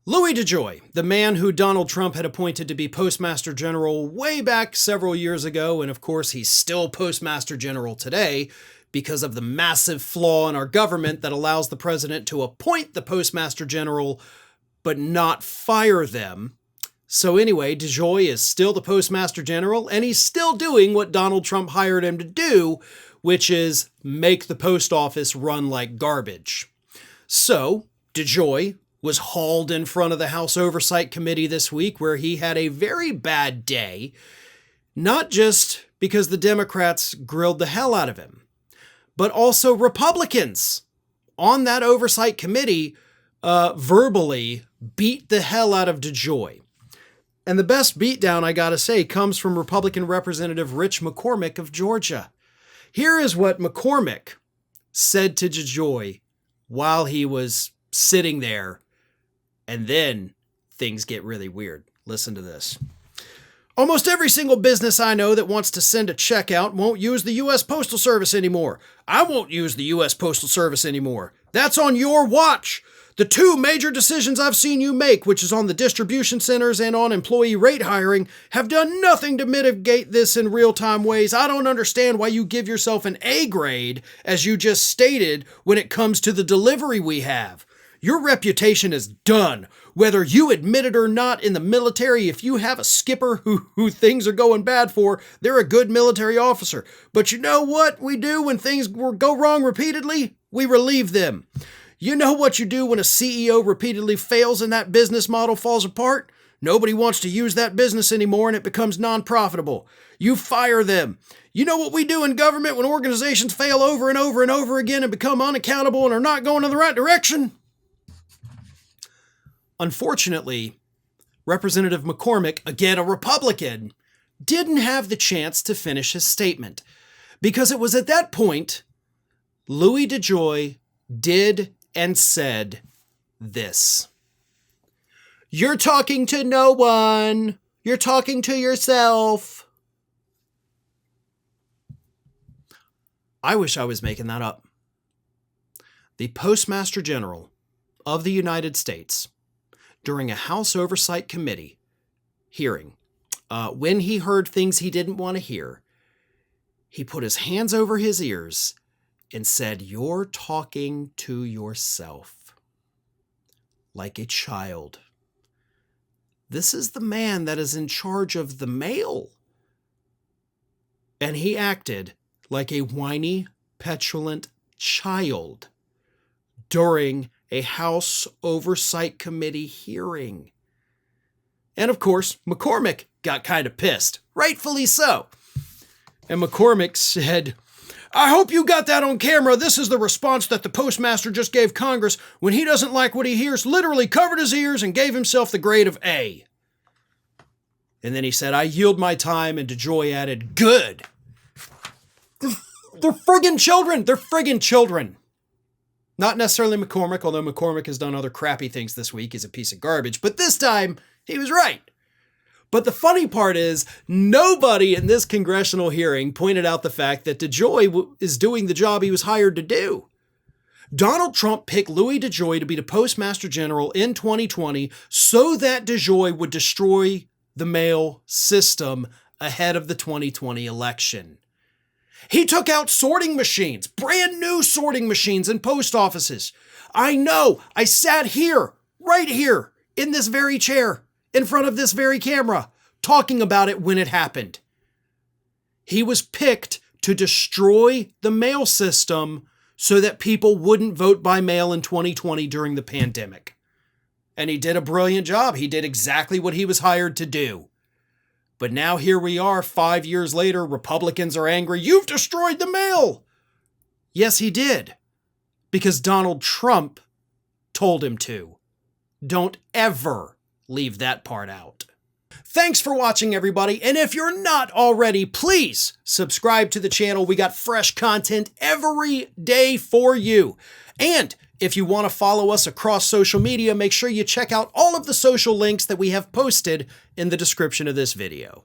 Louis DeJoy, the man who Donald Trump had appointed to be Postmaster General way back several years ago, and of course he's still Postmaster General today because of the massive flaw in our government that allows the president to appoint the Postmaster General but not fire them. So anyway, DeJoy is still the Postmaster General, and he's still doing what Donald Trump hired him to do, which is make the post office run like garbage. So DeJoy was hauled in front of the House Oversight Committee this week, where he had a very bad day, not just because the Democrats grilled the hell out of him, but also Republicans on that Oversight Committee verbally beat the hell out of DeJoy. And the best beatdown, I gotta say, comes from Republican Representative Rich McCormick of Georgia. Here is what McCormick said to DeJoy while he was sitting there, and then things get really weird. Listen to this. Almost every single business I know that wants to send a check out won't use the U.S. Postal Service anymore. I won't use the U.S. Postal Service anymore. That's on your watch. The two major decisions I've seen you make, which is on the distribution centers and on employee rate hiring, have done nothing to mitigate this in real-time ways. I don't understand why you give yourself an A grade, as you just stated, when it comes to the delivery we have. Your reputation is done. Whether you admit it or not in the military, if you have a skipper who things are going bad for, they're a good military officer. But you know what we do when things go wrong repeatedly? We relieve them. You know what you do when a CEO repeatedly fails and that business model falls apart? Nobody wants to use that business anymore and it becomes non-profitable. You fire them. You know what we do in government when organizations fail over and over and over again and become unaccountable and are not going in the right direction? Unfortunately, Representative McCormick, again a Republican, didn't have the chance to finish his statement, because it was at that point Louis DeJoy did and said this. You're talking to no one. You're talking to yourself. I wish I was making that up. The Postmaster General of the United States, during a House Oversight Committee hearing, when he heard things he didn't want to hear, he put his hands over his ears and said, "You're talking to yourself like a child." This is the man that is in charge of the mail. And he acted like a whiny, petulant child during a House Oversight Committee hearing. And of course, McCormick got kind of pissed, rightfully so. And McCormick said, "I hope you got that on camera. This is the response that the postmaster just gave Congress when he doesn't like what he hears, literally covered his ears and gave himself the grade of A." And then he said, "I yield my time," and DeJoy added, "Good." They're friggin' children. They're friggin' children. Not necessarily McCormick, although McCormick has done other crappy things this week. He's a piece of garbage. But this time, he was right. But the funny part is, nobody in this congressional hearing pointed out the fact that DeJoy is doing the job he was hired to do. Donald Trump picked Louis DeJoy to be the Postmaster General in 2020 so that DeJoy would destroy the mail system ahead of the 2020 election. He took out sorting machines, brand new sorting machines in post offices. I know, I sat here, right here, in this very chair, in front of this very camera, talking about it when it happened. He was picked to destroy the mail system so that people wouldn't vote by mail in 2020 during the pandemic. And he did a brilliant job. He did exactly what he was hired to do. But now here we are, 5 years later, Republicans are angry. You've destroyed the mail. Yes, he did. Because Donald Trump told him to. Don't ever leave that part out. Thanks for watching, everybody. And if you're not already, please subscribe to the channel. We got fresh content every day for you. And if you want to follow us across social media, make sure you check out all of the social links that we have posted in the description of this video.